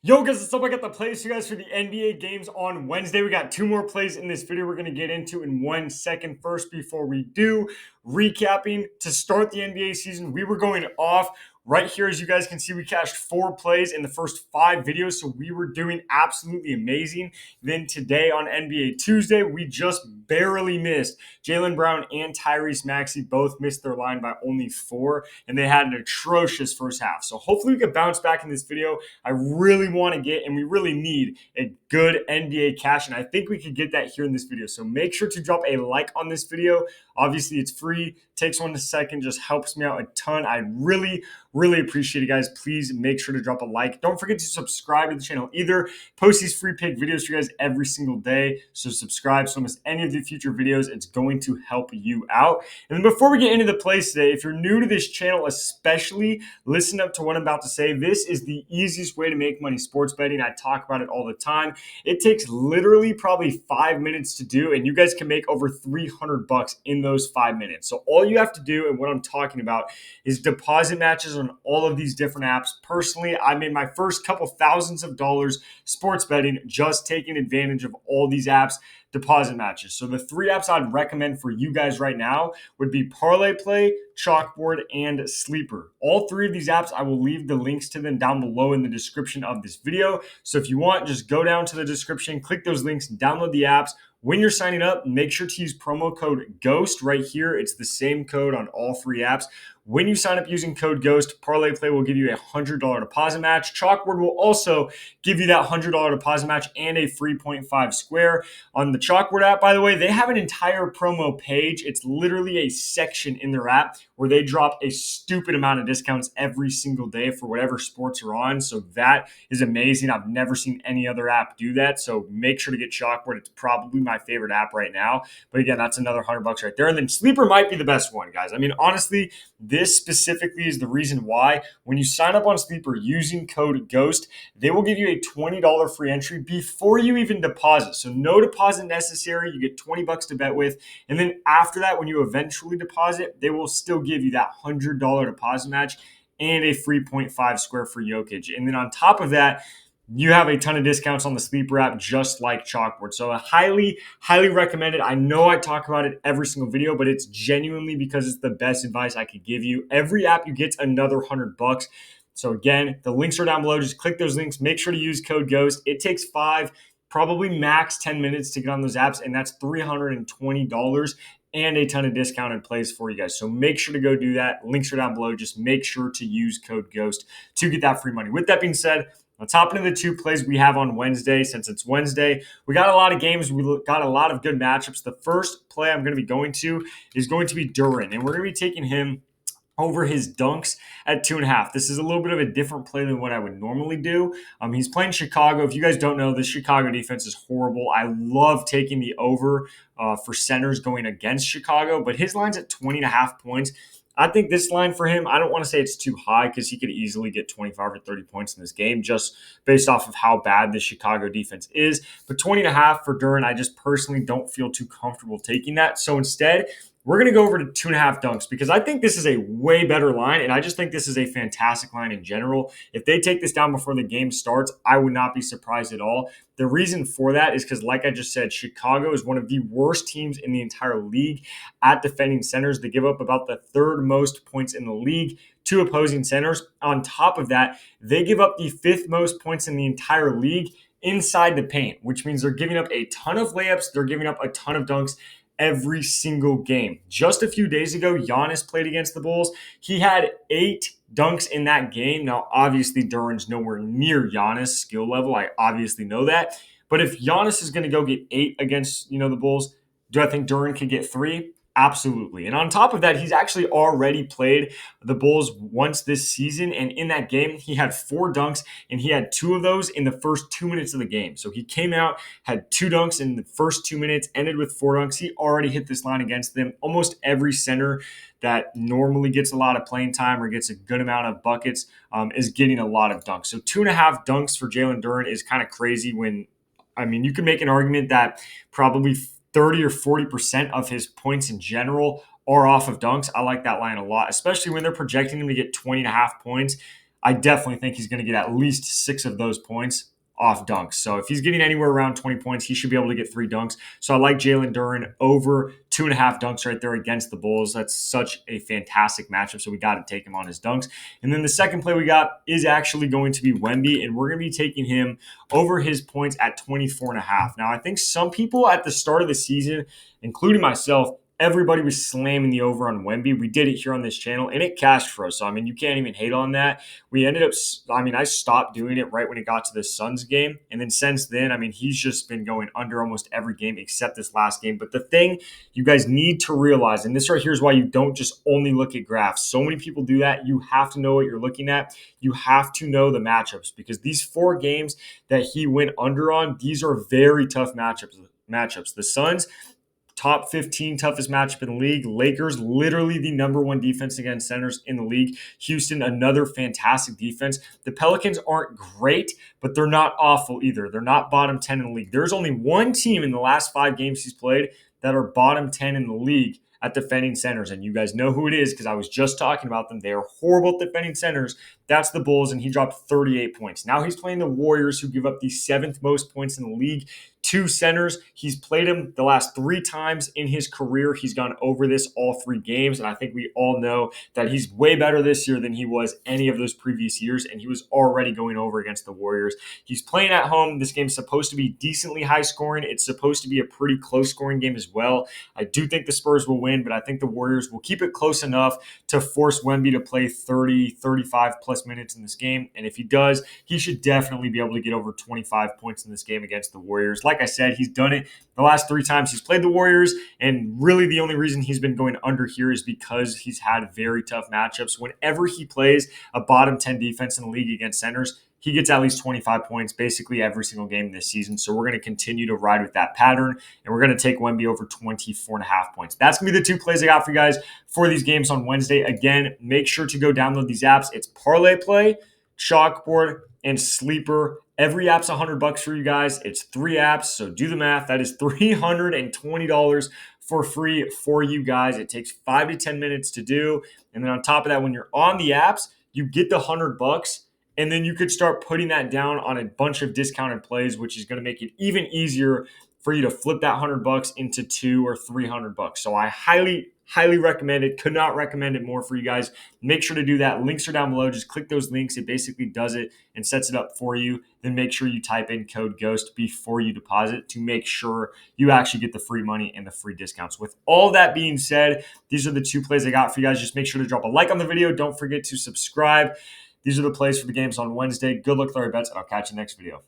Yo, guys, what's up? I got the plays for you guys for the NBA games on Wednesday. We got two more plays in this video we're going to get into in 1 second. First, before we do, recapping to start the NBA season, we were going off right here. As you guys can see, we cashed 4 plays in the first 5 videos, so we were doing absolutely amazing. Then today on NBA Tuesday, we just barely missed. Jalen Brown and Tyrese Maxey both missed their line by only 4, and they had an atrocious first half. So hopefully we can bounce back in this video. I really want to get, and we really need, a good NBA cash, and I think we could get that here in this video. So make sure to drop a like on this video. Obviously, it's free. Takes 1 second, just helps me out a ton. I really appreciate it, guys. Please make sure to drop a like. Don't forget to subscribe to the channel either. Post these free pick videos for you guys every single day. So subscribe so don't miss any of the future videos. It's going to help you out. And then before we get into the plays today, if you're new to this channel, especially, listen up to what I'm about to say. This is the easiest way to make money sports betting. I talk about it all the time. It takes literally probably 5 minutes to do, and you guys can make over $300 in those 5 minutes. So all you have to do, and what I'm talking about, is deposit matches on all of these different apps. Personally, I made my first couple thousands of dollars sports betting just taking advantage of all these apps. Deposit matches. So the 3 apps I'd recommend for you guys right now would be Parlay Play, Chalkboard, and Sleeper. All 3 of these apps, I will leave the links to them down below in the description of this video. So if you want, just go down to the description, click those links, download the apps. When you're signing up, make sure to use promo code GHOST right here. It's the same code on all 3 apps. When you sign up using code GHOST, Parlay Play will give you a $100 deposit match. Chalkboard will also give you that $100 deposit match and a free 0.5 square. On the Chalkboard app, by the way, they have an entire promo page. It's literally a section in their app where they drop a stupid amount of discounts every single day for whatever sports are on. So that is amazing. I've never seen any other app do that. So make sure to get Chalkboard. It's probably my favorite app right now. But again, that's another $100 right there. And then Sleeper might be the best one, guys. I mean, honestly, this specifically is the reason why. When you sign up on Sleeper using code GHOST, they will give you a $20 free entry before you even deposit. So no deposit necessary. You get $20 to bet with. And then after that, when you eventually deposit, they will still give you that $100 deposit match and a free 0.5 square for Jokic. And then on top of that, you have a ton of discounts on the Sleeper app, just like Chalkboard. So I highly recommend it. I know I talk about it every single video, but it's genuinely because it's the best advice I could give you. Every app you get another $100. So again, the links are down below. Just click those links. Make sure to use code GHOST. It takes 5, probably max 10 minutes to get on those apps, and that's $320 and a ton of discounted plays for you guys. So make sure to go do that. Links are down below. Just make sure to use code GHOST to get that free money. With that being said, let's hop into the 2 plays we have on Wednesday. Since it's Wednesday, we got a lot of games. We got a lot of good matchups. The first play I'm going to be going to is going to be Duren, and we're going to be taking him over his dunks at 2.5. This is a little bit of a different play than what I would normally do. He's playing Chicago. If you guys don't know, the Chicago defense is horrible. I love taking the over for centers going against Chicago, but his line's at 20.5 points. I think this line for him, I don't want to say it's too high because he could easily get 25 or 30 points in this game just based off of how bad the Chicago defense is. But 20.5 for Duren, I just personally don't feel too comfortable taking that. So instead, we're going to go over to 2.5 dunks because I think this is a way better line, and I just think this is a fantastic line in general. If they take this down before the game starts, I would not be surprised at all. The reason for that is because, like I just said, Chicago is one of the worst teams in the entire league at defending centers. They give up about the 3rd most points in the league to opposing centers. On top of that, they give up the 5th most points in the entire league inside the paint, which means they're giving up a ton of layups. They're giving up a ton of dunks every single game. Just a few days ago, Giannis played against the Bulls. He had 8 dunks in that game. Now, obviously, Duren's nowhere near Giannis' skill level. I obviously know that. But if Giannis is going to go get 8 against, the Bulls, do I think Duren could get 3? Absolutely. And on top of that, he's actually already played the Bulls once this season. And in that game, he had 4 dunks, and he had 2 of those in the first 2 minutes of the game. So he came out, had 2 dunks in the first 2 minutes, ended with 4 dunks. He already hit this line against them. Almost every center that normally gets a lot of playing time or gets a good amount of buckets is getting a lot of dunks. So 2.5 dunks for Jalen Duren is kind of crazy when, you can make an argument that probably 30 or 40% of his points in general are off of dunks. I like that line a lot, especially when they're projecting him to get 20.5 points. I definitely think he's going to get at least 6 of those points off dunks. So if he's getting anywhere around 20 points, he should be able to get 3 dunks. So I like Jalen Duren over 2.5 dunks right there against the Bulls. That's such a fantastic matchup. So we got to take him on his dunks. And then the second play we got is actually going to be Wemby, and we're going to be taking him over his points at 24.5. Now, I think some people at the start of the season, including myself, everybody was slamming the over on Wemby. We did it here on this channel, and it cashed for us. So, I mean, you can't even hate on that. We ended up, I stopped doing it right when it got to the Suns game. And then since then, I mean, he's just been going under almost every game except this last game. But the thing you guys need to realize, and this right here is why you don't just only look at graphs. So many people do that. You have to know what you're looking at. You have to know the matchups, because these 4 games that he went under on, these are very tough matchups. The Suns, top 15 toughest matchup in the league. Lakers, literally the number 1 defense against centers in the league. Houston, another fantastic defense. The Pelicans aren't great, but they're not awful either. They're not bottom 10 in the league. There's only one team in the last 5 games he's played that are bottom 10 in the league at defending centers. And you guys know who it is, because I was just talking about them. They are horrible at defending centers. That's the Bulls, and he dropped 38 points. Now he's playing the Warriors, who give up the 7th most points in the league to centers. He's played him the last 3 times in his career. He's gone over this all 3 games, and I think we all know that he's way better this year than he was any of those previous years, and he was already going over against the Warriors. He's playing at home. This game's supposed to be decently high scoring. It's supposed to be a pretty close scoring game as well. I do think the Spurs will win, but I think the Warriors will keep it close enough to force Wemby to play 30, 35 plus minutes in this game. And if he does, he should definitely be able to get over 25 points in this game against the Warriors. Like I said, he's done it the last 3 times he's played the Warriors, and really the only reason he's been going under here is because he's had very tough matchups. Whenever he plays a bottom 10 defense in the league against centers, he gets at least 25 points basically every single game this season. So we're going to continue to ride with that pattern, and we're going to take Wemby over 24.5 points. That's going to be the 2 plays I got for you guys for these games on Wednesday. Again, make sure to go download these apps. It's Parlay Play, Chalkboard, and Sleeper. Every app's $100 for you guys. It's 3 apps, so do the math. That is $320 for free for you guys. It takes 5 to 10 minutes to do. And then on top of that, when you're on the apps, you get the $100, and then you could start putting that down on a bunch of discounted plays, which is going to make it even easier for you to flip that $100 into $200 or $300. So I highly recommend it. Could not recommend it more for you guys. Make sure to do that. Links are down below. Just click those links. It basically does it and sets it up for you. Then make sure you type in code GHOST before you deposit to make sure you actually get the free money and the free discounts. With all that being said, these are the 2 plays I got for you guys. Just make sure to drop a like on the video. Don't forget to subscribe. These are the plays for the games on Wednesday. Good luck with all your bets, and I'll catch you next video.